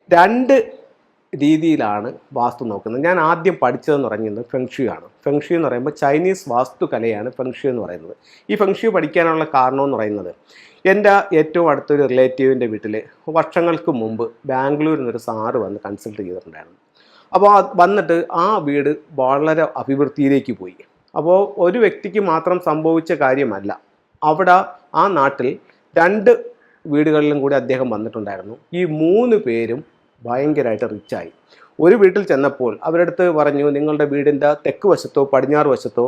രണ്ട് രീതിയിലാണ് വാസ്തു നോക്കുന്നത്. ഞാൻ ആദ്യം പഠിച്ചതെന്ന് പറയുന്നത് ഫെങ്ഷു ആണ്. ഫെങ്ഷു എന്ന് പറയുമ്പോൾ ചൈനീസ് വാസ്തുകലയാണ് ഫെങ്ഷു എന്ന് പറയുന്നത്. ഈ ഫെങ്ഷു പഠിക്കാനുള്ള കാരണമെന്ന് പറയുന്നത്, എൻ്റെ ഏറ്റവും അടുത്തൊരു റിലേറ്റീവിൻ്റെ വീട്ടിൽ വർഷങ്ങൾക്ക് മുമ്പ് ബാംഗ്ലൂരിൽ നിന്നൊരു സാറ് വന്ന് കൺസൾട്ട് ചെയ്തിട്ടുണ്ടായിരുന്നു. അപ്പോൾ വന്നിട്ട് ആ വീട് വളരെ അഭിവൃദ്ധിയിലേക്ക് പോയി. അപ്പോൾ ഒരു വ്യക്തിക്ക് മാത്രം സംഭവിച്ച കാര്യമല്ല, അവിടെ ആ നാട്ടിൽ 2 വീടുകളിലും കൂടി അദ്ദേഹം വന്നിട്ടുണ്ടായിരുന്നു. ഈ 3 പേരും ഭയങ്കരമായിട്ട് റിച്ചായി. ഒരു വീട്ടിൽ ചെന്നപ്പോൾ അവരടുത്ത് പറഞ്ഞു, നിങ്ങളുടെ വീടിൻ്റെ തെക്ക് വശത്തോ പടിഞ്ഞാറ് വശത്തോ,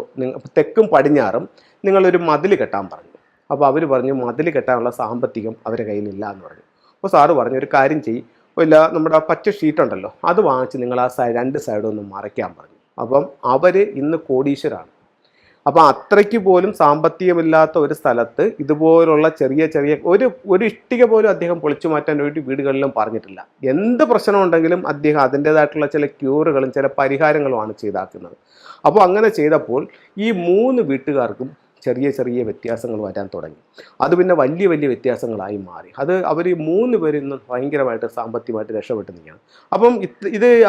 തെക്കും പടിഞ്ഞാറും നിങ്ങളൊരു മതിൽ കെട്ടാൻ പറഞ്ഞു. അപ്പോൾ അവർ പറഞ്ഞു മതിൽ കെട്ടാനുള്ള സാമ്പത്തികം അവരുടെ കയ്യിലില്ല എന്ന് പറഞ്ഞു. അപ്പോൾ സാറ് പറഞ്ഞു, ഒരു കാര്യം ചെയ്യും, ഇല്ല നമ്മുടെ പച്ച ഷീറ്റ് ഉണ്ടല്ലോ അത് വാങ്ങിച്ച് നിങ്ങൾ ആ 2 സൈഡും ഒന്ന് മറയ്ക്കാൻ പറഞ്ഞു. അപ്പം അവർ ഇന്ന് കോടീശ്വരാണ്. അപ്പോൾ അത്രയ്ക്ക് പോലും സാമ്പത്തികമില്ലാത്ത ഒരു സ്ഥലത്ത് ഇതുപോലുള്ള ചെറിയ ചെറിയ ഒരു ഇഷ്ടിക പോലും അദ്ദേഹം പൊളിച്ചു മാറ്റാൻ വേണ്ടി വീടുകളിലും പറഞ്ഞിട്ടില്ല. എന്ത് പ്രശ്നമുണ്ടെങ്കിലും അദ്ദേഹം അതിൻ്റേതായിട്ടുള്ള ചില ക്യൂറുകളും ചില പരിഹാരങ്ങളുമാണ് ചെയ്താക്കുന്നത്. അപ്പോൾ അങ്ങനെ ചെയ്തപ്പോൾ ഈ 3 വീട്ടുകാർക്കും ചെറിയ ചെറിയ വ്യത്യാസങ്ങൾ വരാൻ തുടങ്ങി. അത് പിന്നെ വലിയ വലിയ വ്യത്യാസങ്ങളായി മാറി. അത് അവർ 3 പേരിൽ നിന്ന് ഭയങ്കരമായിട്ട് സാമ്പത്തികമായിട്ട് രക്ഷപ്പെട്ടു നിൽക്കുകയാണ്.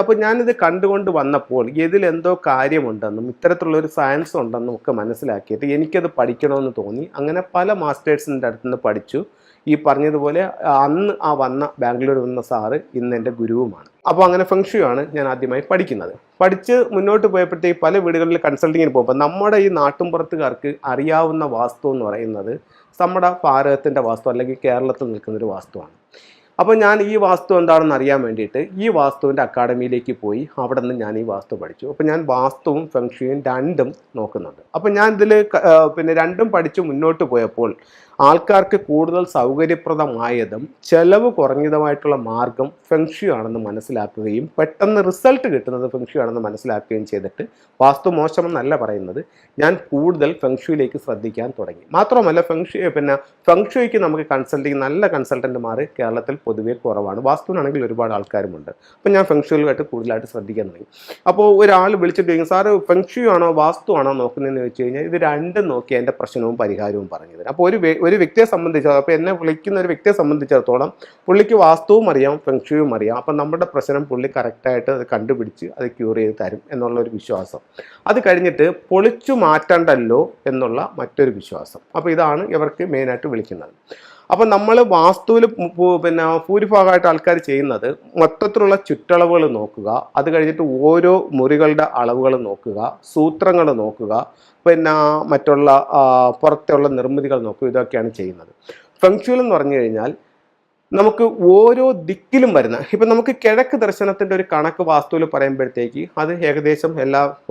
അപ്പം ഞാനിത് കണ്ടുകൊണ്ട് വന്നപ്പോൾ ഇതിലെന്തോ കാര്യമുണ്ടെന്നും ഇത്തരത്തിലുള്ളൊരു സയൻസ് ഉണ്ടെന്നും ഒക്കെ മനസ്സിലാക്കിയിട്ട് എനിക്കത് പഠിക്കണമെന്ന് തോന്നി. അങ്ങനെ പല മാസ്റ്റേഴ്സിൻ്റെ അടുത്ത് നിന്ന് പഠിച്ചു. ഈ പറഞ്ഞതുപോലെ അന്ന് വന്ന ബാംഗ്ലൂർ വന്ന സാറ് ഇന്ന് എൻ്റെ ഗുരുവുമാണ്. അപ്പോൾ അങ്ങനെ ഫെങ്ഷു ആണ് ഞാൻ ആദ്യമായി പഠിക്കുന്നത്. പഠിച്ച് മുന്നോട്ട് പോയപ്പോഴത്തേക്ക് പല വീടുകളിൽ കൺസൾട്ടിങ്ങിന് പോകുമ്പോൾ നമ്മുടെ ഈ നാട്ടുംപുറത്തുകാർക്ക് അറിയാവുന്ന വാസ്തു എന്ന് പറയുന്നത് നമ്മുടെ ഭാരതത്തിൻ്റെ വാസ്തു അല്ലെങ്കിൽ കേരളത്തിൽ നിൽക്കുന്നൊരു വാസ്തുവാണ്. അപ്പോൾ ഞാൻ ഈ വാസ്തു എന്താണെന്ന് അറിയാൻ വേണ്ടിയിട്ട് ഈ വാസ്തുവിൻ്റെ അക്കാഡമിയിലേക്ക് പോയി അവിടെ നിന്ന് ഞാൻ ഈ വാസ്തു പഠിച്ചു. അപ്പോൾ ഞാൻ വാസ്തുവും ഫെങ്ഷുയും 2ഉം നോക്കുന്നുണ്ട്. അപ്പോൾ ഞാൻ ഇതിൽ പിന്നെ 2ഉം പഠിച്ച് മുന്നോട്ട് പോയപ്പോൾ ആൾക്കാർക്ക് കൂടുതൽ സൗകര്യപ്രദമായതും ചെലവ് കുറഞ്ഞതുമായിട്ടുള്ള മാർഗം ഫെങ്ഷു ആണെന്ന് മനസ്സിലാക്കുകയും പെട്ടെന്ന് റിസൾട്ട് കിട്ടുന്നത് ഫെങ്ഷു ആണെന്ന് മനസ്സിലാക്കുകയും ചെയ്തിട്ട്, വാസ്തു മോശമെന്നല്ല പറയുന്നത്, ഞാൻ കൂടുതൽ ഫെങ്ഷുയിലേക്ക് ശ്രദ്ധിക്കാൻ തുടങ്ങി. മാത്രമല്ല ഫെങ്ഷുയ്ക്ക് നമുക്ക് കൺസൾട്ടിങ് നല്ല കൺസൾട്ടന്റുമാർ കേരളത്തിൽ പൊതുവേ കുറവാണ്. വാസ്തുവിനാണെങ്കിൽ ഒരുപാട് ആൾക്കാരുമുണ്ട്. അപ്പോൾ ഞാൻ ഫെങ്ഷുയിലുമായിട്ട് കൂടുതലായിട്ട് ശ്രദ്ധിക്കാൻ തുടങ്ങി. അപ്പോൾ ഒരാൾ വിളിച്ചിട്ട് ചോദിക്കും, സാറ് ഫെങ്ഷു ആണോ വാസ്തു ആണോ നോക്കുന്നതെന്ന് ചോദിച്ചു കഴിഞ്ഞാൽ ഇത് 2ഉം നോക്കി എൻ്റെ പ്രശ്നവും പരിഹാരവും പറഞ്ഞു തരാം. അപ്പോൾ ഒരു വ്യക്തിയെ സംബന്ധിച്ചിടത്തോളം, അപ്പോൾ എന്നെ വിളിക്കുന്ന ഒരു വ്യക്തിയെ സംബന്ധിച്ചിടത്തോളം പുള്ളിക്ക് വാസ്തുവും അറിയാം ഫെങ്ഷുവും അറിയാം. അപ്പം നമ്മുടെ പ്രശ്നം പുള്ളി കറക്റ്റായിട്ട് അത് കണ്ടുപിടിച്ച് അത് ക്യൂർ ചെയ്ത് തരും എന്നുള്ളൊരു വിശ്വാസം. അത് കഴിഞ്ഞിട്ട് പൊളിച്ചു മാറ്റണ്ടല്ലോ എന്നുള്ള മറ്റൊരു വിശ്വാസം. അപ്പോൾ ഇതാണ് ഇവർക്ക് മെയിനായിട്ട് വിളിക്കുന്നത്. അപ്പം നമ്മൾ വാസ്തുവിൽ ഭൂരിഭാഗമായിട്ട് ആൾക്കാർ ചെയ്യുന്നത് മൊത്തത്തിലുള്ള ചുറ്റളവുകൾ നോക്കുക, അത് കഴിഞ്ഞിട്ട് ഓരോ മുറികളുടെ അളവുകൾ നോക്കുക, സൂത്രങ്ങൾ നോക്കുക, മറ്റുള്ള പുറത്തുള്ള നിർമ്മിതികൾ നോക്കുക, ഇതൊക്കെയാണ് ചെയ്യുന്നത്. ഫെങ്ഷുയിൽ എന്ന് പറഞ്ഞു കഴിഞ്ഞാൽ നമുക്ക് ഓരോ ദിക്കിലും വരുന്ന, ഇപ്പം നമുക്ക് കിഴക്ക് ദർശനത്തിൻ്റെ ഒരു കണക്ക് വാസ്തുവിൽ പറയുമ്പോഴത്തേക്ക് അത് ഏകദേശം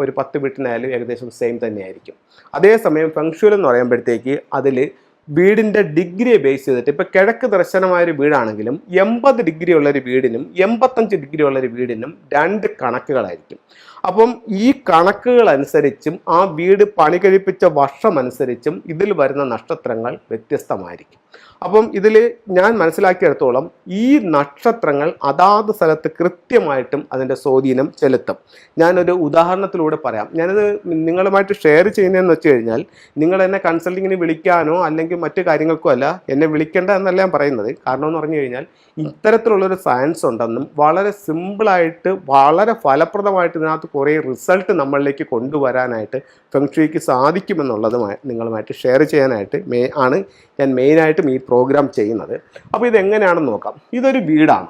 ഒരു 10 വീട്ടിനായാലും ഏകദേശം സെയിം തന്നെയായിരിക്കും. അതേസമയം ഫെങ്ഷുയിൽ എന്ന് പറയുമ്പോഴത്തേക്ക് അതിൽ വീടിൻ്റെ ഡിഗ്രിയെ ബേസ് ചെയ്തിട്ട്, ഇപ്പോൾ കിഴക്ക് ദർശനമായൊരു വീടാണെങ്കിലും 80 ഡിഗ്രി ഉള്ളൊരു വീടിനും 85 ഡിഗ്രി ഉള്ളൊരു വീടിനും 2 കണക്കുകളായിരിക്കും. അപ്പം ഈ കണക്കുകൾ അനുസരിച്ചും ആ വീട് പണി കഴിപ്പിച്ച വർഷം അനുസരിച്ചും ഇതിൽ വരുന്ന നക്ഷത്രങ്ങൾ വ്യത്യസ്തമായിരിക്കും. അപ്പം ഇതിൽ ഞാൻ മനസ്സിലാക്കിയെടുത്തോളം ഈ നക്ഷത്രങ്ങൾ അതാത് സ്ഥലത്ത് കൃത്യമായിട്ടും അതിൻ്റെ സ്വാധീനം ചെലുത്തും. ഞാനൊരു ഉദാഹരണത്തിലൂടെ പറയാം. ഞാനത് നിങ്ങളുമായിട്ട് ഷെയർ ചെയ്യുന്നതെന്ന് വെച്ച് കഴിഞ്ഞാൽ, നിങ്ങൾ എന്നെ കൺസൾട്ടിങ്ങിന് വിളിക്കാനോ അല്ലെങ്കിൽ മറ്റു കാര്യങ്ങൾക്കോ അല്ല എന്നെ വിളിക്കേണ്ട എന്നല്ല ഞാൻ പറയുന്നത്. കാരണം എന്ന് പറഞ്ഞു കഴിഞ്ഞാൽ ഇത്തരത്തിലുള്ളൊരു സയൻസ് ഉണ്ടെന്നും വളരെ സിമ്പിളായിട്ട് വളരെ ഫലപ്രദമായിട്ട് ഇതിനകത്ത് കുറേ റിസൾട്ട് നമ്മളിലേക്ക് കൊണ്ടുവരാനായിട്ട് ഫെങ്ഷുയ്ക്ക് സാധിക്കുമെന്നുള്ളത് നിങ്ങളുമായിട്ട് ഷെയർ ചെയ്യാനായിട്ട് ആണ് ഞാൻ മെയിനായിട്ടും ഈ പ്രോഗ്രാം ചെയ്യുന്നത്. അപ്പോൾ ഇതെങ്ങനെയാണെന്ന് നോക്കാം. ഇതൊരു വീടാണ്.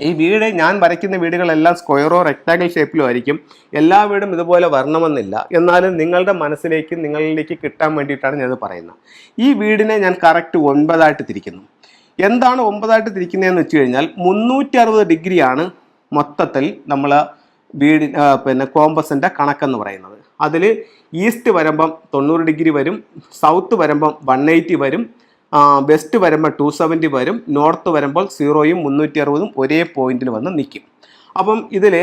ഈ വീട് ഞാൻ വരയ്ക്കുന്ന വീടുകളെല്ലാം സ്ക്വയറോ റെക്ടാങ്കിൾ ഷേപ്പിലോ ആയിരിക്കും. എല്ലാ വീടും ഇതുപോലെ വരണമെന്നില്ല. എന്നാലും നിങ്ങളുടെ നിങ്ങളിലേക്ക് കിട്ടാൻ വേണ്ടിയിട്ടാണ് ഞാനത് പറയുന്നത്. ഈ വീടിനെ ഞാൻ കറക്റ്റ് 9 ആയിട്ട് തിരിക്കുന്നു. എന്താണ് 9 ആയിട്ട് തിരിക്കുന്നതെന്ന് വെച്ച് കഴിഞ്ഞാൽ 360 ഡിഗ്രിയാണ് മൊത്തത്തിൽ നമ്മൾ കോമ്പസിൻ്റെ കണക്കെന്ന് പറയുന്നത്. അതിൽ ഈസ്റ്റ് വരുമ്പം 90 ഡിഗ്രി വരും, സൗത്ത് വരുമ്പം 180 വരും, വെസ്റ്റ് വരുമ്പോൾ 270 വരും, നോർത്ത് വരുമ്പോൾ 0യും 360ഉം ഒരേ പോയിന്റിൽ വന്ന് നിൽക്കും. അപ്പം ഇതിൽ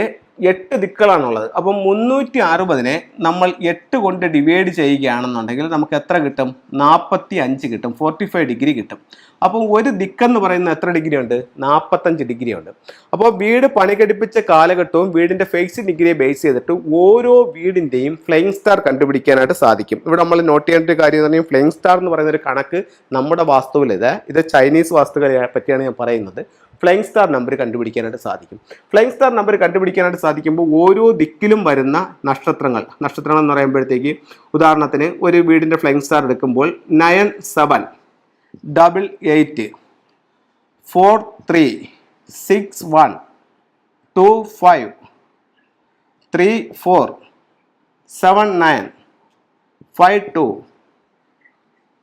8 ദിക്കുകളാണുള്ളത്. അപ്പം 360നെ നമ്മൾ 8 കൊണ്ട് ഡിവൈഡ് ചെയ്യുകയാണെന്നുണ്ടെങ്കിൽ നമുക്ക് എത്ര കിട്ടും? 45 കിട്ടും, 45 ഡിഗ്രി കിട്ടും. അപ്പം ഒരു ദിക്കെന്ന് പറയുന്നത് എത്ര ഡിഗ്രി ഉണ്ട്? 45 ഡിഗ്രി ഉണ്ട്. അപ്പോൾ വീട് പണികടിപ്പിച്ച കാലഘട്ടവും വീടിൻ്റെ ഫേസിംഗ് ഡിഗ്രിയെ ബേസ് ചെയ്തിട്ട് ഓരോ വീടിൻ്റെയും ഫ്ലൈയിങ് സ്റ്റാർ കണ്ടുപിടിക്കാനായിട്ട് സാധിക്കും. ഇവിടെ നമ്മൾ നോട്ട് ചെയ്യേണ്ട ഒരു കാര്യം എന്ന് പറഞ്ഞാൽ ഫ്ലൈയിങ് സ്റ്റാർ എന്ന് പറയുന്ന ഒരു കണക്ക് നമ്മുടെ വാസ്തുവിൽ ഇത് ചൈനീസ് വാസ്തുക്കളെ പറ്റിയാണ് ഞാൻ പറയുന്നത്. ഫ്ലൈയിങ് സ്റ്റാർ നമ്പർ കണ്ടുപിടിക്കാനായിട്ട് സാധിക്കും. ഫ്ലൈയിങ് സ്റ്റാർ നമ്പർ കണ്ടുപിടിക്കാനായിട്ട് സാധിക്കുമ്പോൾ ഓരോ ദിക്കിലും വരുന്ന നക്ഷത്രങ്ങൾ എന്ന് പറയുമ്പോഴത്തേക്ക് ഉദാഹരണത്തിന് ഒരു വീടിൻ്റെ ഫ്ലൈയിങ് സ്റ്റാർ എടുക്കുമ്പോൾ 9 7 8 8 4 3 6 1 2 5 3 4 7 9 5 2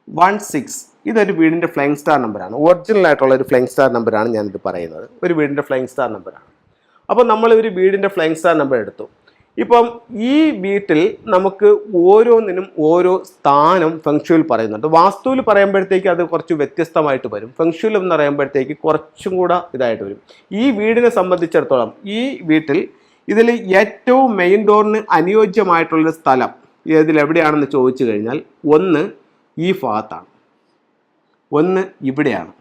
1 6 ഇതൊരു വീടിൻ്റെ ഫ്ലൈയിങ് സ്റ്റാർ നമ്പറാണ്. ഒറിജിനൽ ആയിട്ടുള്ള ഒരു ഫ്ലൈയിങ് സ്റ്റാർ നമ്പറാണ് ഞാനിത് പറയുന്നത്. ഒരു വീടിൻ്റെ ഫ്ലൈയിങ് സ്റ്റാർ നമ്പറാണ്. അപ്പോൾ നമ്മൾ ഒരു വീടിൻ്റെ ഫ്ലൈയിങ് സ്റ്റാർ നമ്പർ എടുത്തു. ഇപ്പം ഈ വീട്ടിൽ നമുക്ക് ഓരോന്നിനും ഓരോ സ്ഥാനം ഫെങ്ഷുവിൽ പറയുന്നുണ്ട്. വാസ്തുവിൽ പറയുമ്പോഴത്തേക്ക് അത് കുറച്ച് വ്യത്യസ്തമായിട്ട് വരും. ഫെങ്ഷുവിൽ എന്ന് പറയുമ്പോഴത്തേക്ക് കുറച്ചും കൂടെ ഇതായിട്ട് വരും. ഈ വീടിനെ സംബന്ധിച്ചിടത്തോളം ഈ വീട്ടിൽ ഇതിൽ ഏറ്റവും മെയിൻ ഡോറിന് അനുയോജ്യമായിട്ടുള്ളൊരു സ്ഥലം ഇതിലെവിടെയാണെന്ന് ചോദിച്ചു കഴിഞ്ഞാൽ ഒന്ന് ഈ ഭാഗത്താണ്, ഒന്ന് ഇവിടെയാണ്.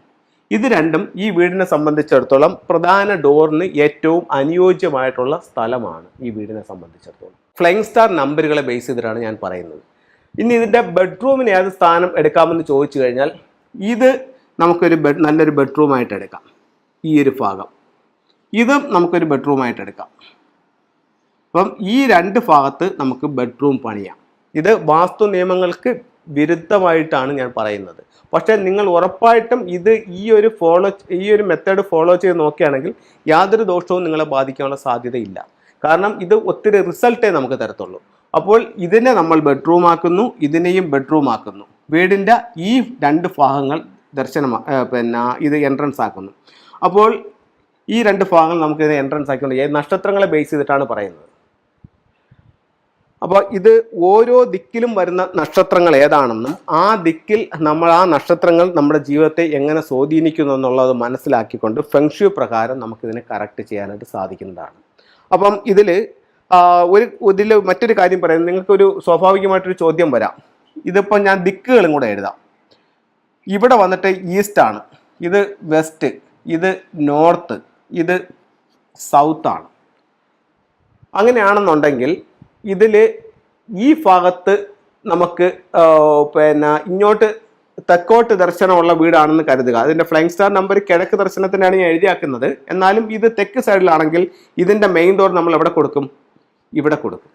ഇത് രണ്ടും ഈ വീടിനെ സംബന്ധിച്ചിടത്തോളം പ്രധാന ഡോറിന് ഏറ്റവും അനുയോജ്യമായിട്ടുള്ള സ്ഥലമാണ് ഈ വീടിനെ സംബന്ധിച്ചിടത്തോളം. ഫ്ലൈയിങ് സ്റ്റാർ നമ്പറുകളെ ബേസ് ചെയ്തിട്ടാണ് ഞാൻ പറയുന്നത്. ഇനി ഇതിൻ്റെ ബെഡ്റൂമിന് ഏത് സ്ഥാനം എടുക്കാമെന്ന് ചോദിച്ചു കഴിഞ്ഞാൽ ഇത് നമുക്കൊരു നല്ലൊരു ബെഡ്റൂമായിട്ട് എടുക്കാം. ഈ ഒരു ഭാഗം ഇത് നമുക്കൊരു ബെഡ്റൂമായിട്ട് എടുക്കാം. അപ്പം ഈ രണ്ട് ഭാഗത്ത് നമുക്ക് ബെഡ്റൂം പണിയാം. ഇത് വാസ്തു നിയമങ്ങൾക്ക് വിരുദ്ധമായിട്ടാണ് ഞാൻ പറയുന്നത്. പക്ഷേ നിങ്ങൾ ഉറപ്പായിട്ടും ഈ ഒരു മെത്തേഡ് ഫോളോ ചെയ്ത് നോക്കുകയാണെങ്കിൽ യാതൊരു ദോഷവും നിങ്ങളെ ബാധിക്കാനുള്ള സാധ്യതയില്ല. കാരണം ഇത് ഒത്തിരി റിസൾട്ടേ നമുക്ക് തരത്തുള്ളൂ. അപ്പോൾ ഇതിനെ നമ്മൾ ബെഡ്റൂം ആക്കുന്നു, ഇതിനെയും ബെഡ്റൂം ആക്കുന്നു. വീടിൻ്റെ ഈ രണ്ട് ഭാഗങ്ങൾ ഇത് എൻട്രൻസ് ആക്കുന്നു. അപ്പോൾ ഈ രണ്ട് ഭാഗങ്ങൾ നമുക്ക് ഇത് എൻട്രൻസ് ആക്കിക്കൊണ്ട് നക്ഷത്രങ്ങളെ ബേസ് ചെയ്തിട്ടാണ് പറയുന്നത്. അപ്പോൾ ഇത് ഓരോ ദിക്കിലും വരുന്ന നക്ഷത്രങ്ങൾ ഏതാണെന്നും ആ ദിക്കിൽ നമ്മൾ ആ നക്ഷത്രങ്ങൾ നമ്മുടെ ജീവിതത്തെ എങ്ങനെ സ്വാധീനിക്കുന്നു എന്നുള്ളത് മനസ്സിലാക്കിക്കൊണ്ട് ഫെങ്ഷു പ്രകാരം നമുക്കിതിനെ കറക്റ്റ് ചെയ്യാനായിട്ട് സാധിക്കുന്നതാണ്. അപ്പം ഇതിൽ മറ്റൊരു കാര്യം പറയുന്നത്, നിങ്ങൾക്കൊരു സ്വാഭാവികമായിട്ടൊരു ചോദ്യം വരാം. ഇതിപ്പോൾ ഞാൻ ദിക്കുകളും കൂടെ എഴുതാം. ഇവിടെ വന്നിട്ട് ഈസ്റ്റാണ്, ഇത് വെസ്റ്റ്, ഇത് നോർത്ത്, ഇത് സൗത്താണ്. അങ്ങനെയാണെന്നുണ്ടെങ്കിൽ ഇതിൽ ഈ ഭാഗത്ത് നമുക്ക് ഇങ്ങോട്ട് തെക്കോട്ട് ദർശനമുള്ള വീടാണെന്ന് കരുതുക. അതിൻ്റെ ഫ്ലൈയിങ് സ്റ്റാർ നമ്പർ കിഴക്ക് ദർശനത്തിനാണ് ഞാൻ എഴുതിയാക്കുന്നത്. എന്നാലും ഇത് തെക്ക് സൈഡിലാണെങ്കിൽ ഇതിൻ്റെ മെയിൻ ഡോർ നമ്മൾ എവിടെ കൊടുക്കും? ഇവിടെ കൊടുക്കും.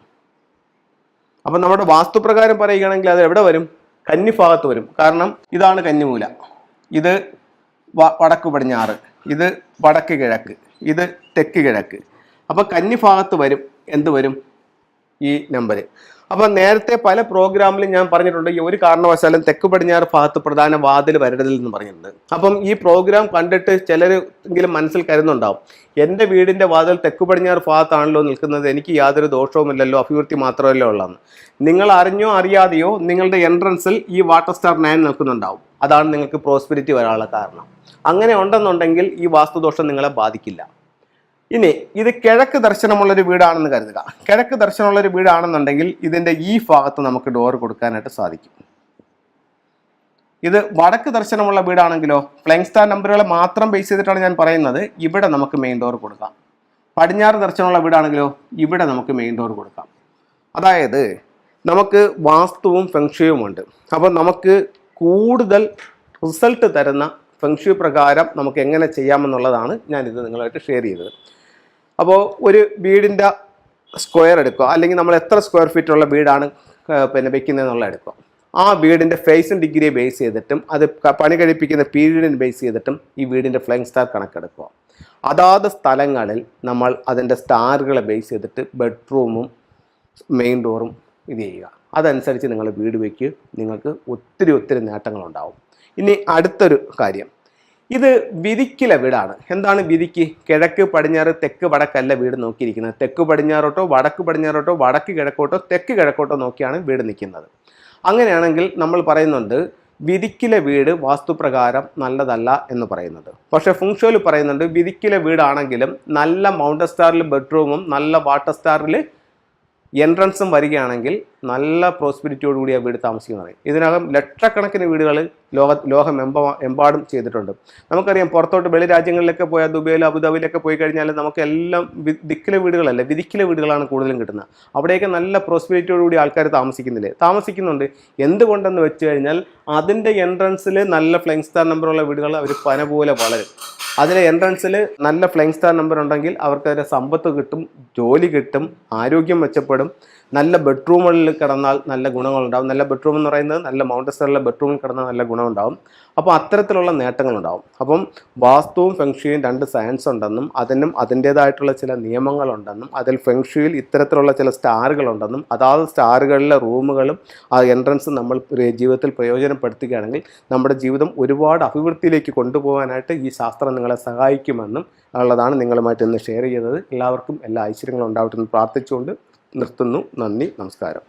അപ്പം നമ്മുടെ വാസ്തുപ്രകാരം പറയുകയാണെങ്കിൽ അത് എവിടെ വരും? കന്നി ഭാഗത്ത് വരും. കാരണം ഇതാണ് കന്നിമൂല, ഇത് വടക്ക് പടിഞ്ഞാറ്, ഇത് വടക്ക് കിഴക്ക്, ഇത് തെക്ക് കിഴക്ക്. അപ്പം കന്നി ഭാഗത്ത് വരും. എന്ത് വരും? ഈ നമ്പർ. അപ്പം നേരത്തെ പല പ്രോഗ്രാമിലും ഞാൻ പറഞ്ഞിട്ടുണ്ട്, ഈ ഒരു കാരണവശാലും തെക്ക് പടിഞ്ഞാറ് ഭാഗത്ത് പ്രധാന വാതിൽ വരരുതെന്ന് പറഞ്ഞിട്ടുണ്ട്. അപ്പം ഈ പ്രോഗ്രാം കണ്ടിട്ട് ചിലരെങ്കിലും മനസ്സിൽ കരുതുന്നുണ്ടാവും, എൻ്റെ വീടിൻ്റെ വാതിൽ തെക്ക് പടിഞ്ഞാറ് ഭാഗത്താണല്ലോ നിൽക്കുന്നത്, എനിക്ക് യാതൊരു ദോഷവുമില്ലല്ലോ, അഭിവൃദ്ധി മാത്രമല്ലോ ഉള്ളതെന്ന്. നിങ്ങൾ അറിഞ്ഞോ അറിയാതെയോ നിങ്ങളുടെ എൻട്രൻസിൽ ഈ വാട്ടർ സ്റ്റാർ 9 നിൽക്കുന്നുണ്ടാവും. അതാണ് നിങ്ങൾക്ക് പ്രോസ്പെരിറ്റി വരാനുള്ള കാരണം. അങ്ങനെ ഉണ്ടെന്നുണ്ടെങ്കിൽ ഈ വാസ്തുദോഷം നിങ്ങളെ ബാധിക്കില്ല. ഇനി ഇത് കിഴക്ക് ദർശനമുള്ളൊരു വീടാണെന്ന് കരുതുക. കിഴക്ക് ദർശനമുള്ളൊരു വീടാണെന്നുണ്ടെങ്കിൽ ഇതിൻ്റെ ഈ ഭാഗത്ത് നമുക്ക് ഡോർ കൊടുക്കാനായിട്ട് സാധിക്കും. ഇത് വടക്ക് ദർശനമുള്ള വീടാണെങ്കിലോ, ഫ്ലൈയിങ് സ്റ്റാർ നമ്പറുകളെ മാത്രം ബേസ് ചെയ്തിട്ടാണ് ഞാൻ പറയുന്നത്, ഇവിടെ നമുക്ക് മെയിൻ ഡോർ കൊടുക്കാം. പടിഞ്ഞാറ് ദർശനമുള്ള വീടാണെങ്കിലോ ഇവിടെ നമുക്ക് മെയിൻ ഡോർ കൊടുക്കാം. അതായത് നമുക്ക് വാസ്തുവും ഫെങ്ഷുവും ഉണ്ട്. അപ്പോൾ നമുക്ക് കൂടുതൽ റിസൾട്ട് തരുന്ന ഫെങ്ഷു പ്രകാരം നമുക്ക് എങ്ങനെ ചെയ്യാമെന്നുള്ളതാണ് ഞാനിത് നിങ്ങളുമായിട്ട് ഷെയർ ചെയ്തത്. അപ്പോൾ ഒരു വീടിൻ്റെ സ്ക്വയർ എടുക്കുക, അല്ലെങ്കിൽ നമ്മൾ എത്ര സ്ക്വയർ ഫീറ്റ് ഉള്ള വീടാണ് വെക്കുന്നതെന്നുള്ള എടുക്കുക. ആ വീടിൻ്റെ ഫേസിൻ ഡിഗ്രിയെ ബേസ് ചെയ്തിട്ടും അത് പണി കഴിപ്പിക്കുന്ന പീരീഡിനെ ബേസ് ചെയ്തിട്ടും ഈ വീടിൻ്റെ ഫ്ലൈയിങ് സ്റ്റാർ കണക്കെടുക്കുക. അതാത് സ്ഥലങ്ങളിൽ നമ്മൾ അതിൻ്റെ സ്റ്റാറുകളെ ബേസ് ചെയ്തിട്ട് ബെഡ്റൂമും മെയിൻ ഡോറും ഇത് ചെയ്യുക. അതനുസരിച്ച് നിങ്ങൾ വീട് വയ്ക്കുക, നിങ്ങൾക്ക് ഒത്തിരി നേട്ടങ്ങളുണ്ടാവും. ഇനി അടുത്തൊരു കാര്യം, ഇത് വിധിക്കിലെ വീടാണ്. എന്താണ് വിധിക്ക്? കിഴക്ക് പടിഞ്ഞാറ് തെക്ക് വടക്കല്ല വീട് നോക്കിയിരിക്കുന്നത്. തെക്ക് പടിഞ്ഞാറോട്ടോ വടക്ക് പടിഞ്ഞാറോട്ടോ വടക്ക് കിഴക്കോട്ടോ തെക്ക് കിഴക്കോട്ടോ നോക്കിയാണ് വീട് നിൽക്കുന്നത്. അങ്ങനെയാണെങ്കിൽ നമ്മൾ പറയുന്നുണ്ട് വിധിക്കിലെ വീട് വാസ്തുപ്രകാരം നല്ലതല്ല എന്ന് പറയുന്നത്. പക്ഷേ ഫെങ്ഷുവിൽ പറയുന്നുണ്ട് വിധിക്കിലെ വീടാണെങ്കിലും നല്ല മൗണ്ടൻ സ്റ്റാറിൽ ബെഡ്റൂമും നല്ല വാട്ടർ സ്റ്റാറിൽ എൻട്രൻസും വരികയാണെങ്കിൽ നല്ല പ്രോസ്പെരിറ്റിയോടുകൂടി ആ വീട് താമസിക്കുന്നത്. ഇതിനകം ലക്ഷക്കണക്കിന് വീടുകൾ ലോകമെമ്പാടും ചെയ്തിട്ടുണ്ട്. നമുക്കറിയാം, പുറത്തോട്ട് വെളി രാജ്യങ്ങളിലൊക്കെ പോയാൽ, ദുബൈയിലോ അബുദാബിയിലൊക്കെ പോയി കഴിഞ്ഞാൽ നമുക്ക് എല്ലാം ദിക്കിലെ വീടുകളല്ല, വിധിക്കിലെ വീടുകളാണ് കൂടുതലും കിട്ടുന്നത്. അവിടെയൊക്കെ നല്ല പ്രോസ്പെരിറ്റിയോടുകൂടി ആൾക്കാർ താമസിക്കുന്നുണ്ട്. എന്തുകൊണ്ടെന്ന് വെച്ച് കഴിഞ്ഞാൽ അതിൻ്റെ എൻട്രൻസിൽ നല്ല ഫ്ലൈങ് സ്റ്റാർ നമ്പറുള്ള വീടുകൾ അവർ പന പോലെ വളരും. അതിലെ എൻട്രൻസിൽ നല്ല ഫ്ലൈങ് സ്റ്റാർ നമ്പർ ഉണ്ടെങ്കിൽ അവർക്ക് അതിൻ്റെ സമ്പത്ത് കിട്ടും, ജോലി കിട്ടും, ആരോഗ്യം മെച്ചപ്പെടും. നല്ല ബെഡ്റൂമുകളിൽ കിടന്നാൽ നല്ല ഗുണങ്ങളുണ്ടാകും. നല്ല ബെഡ്റൂം എന്ന് പറയുന്നത് നല്ല മൗണ്ടസ്റ്ററിലെ ബെഡ്റൂമിൽ കിടന്നാൽ നല്ല ഗുണമുണ്ടാകും. അപ്പോൾ അത്തരത്തിലുള്ള നേട്ടങ്ങളുണ്ടാകും. അപ്പം വാസ്തുവും ഫെങ്ഷുയും രണ്ട് സയൻസ് ഉണ്ടെന്നും അതിനും അതിൻ്റേതായിട്ടുള്ള ചില നിയമങ്ങളുണ്ടെന്നും അതിൽ ഫെങ്ഷുയിൽ ഇത്തരത്തിലുള്ള ചില സ്റ്റാറുകളുണ്ടെന്നും അതാത് സ്റ്റാറുകളിലെ റൂമുകളും ആ എൻട്രൻസും നമ്മൾ ജീവിതത്തിൽ പ്രയോജനപ്പെടുത്തുകയാണെങ്കിൽ നമ്മുടെ ജീവിതം ഒരുപാട് അഭിവൃദ്ധിയിലേക്ക് കൊണ്ടുപോകാനായിട്ട് ഈ ശാസ്ത്രം നിങ്ങളെ സഹായിക്കുമെന്നും ഉള്ളതാണ് നിങ്ങളുമായിട്ട് ഇന്ന് ഷെയർ ചെയ്തത്. എല്ലാവർക്കും എല്ലാ ഐശ്വര്യങ്ങളും ഉണ്ടാവട്ടെ എന്ന് പ്രാർത്ഥിച്ചുകൊണ്ട് നിർത്തുന്നു. നന്ദി, നമസ്കാരം.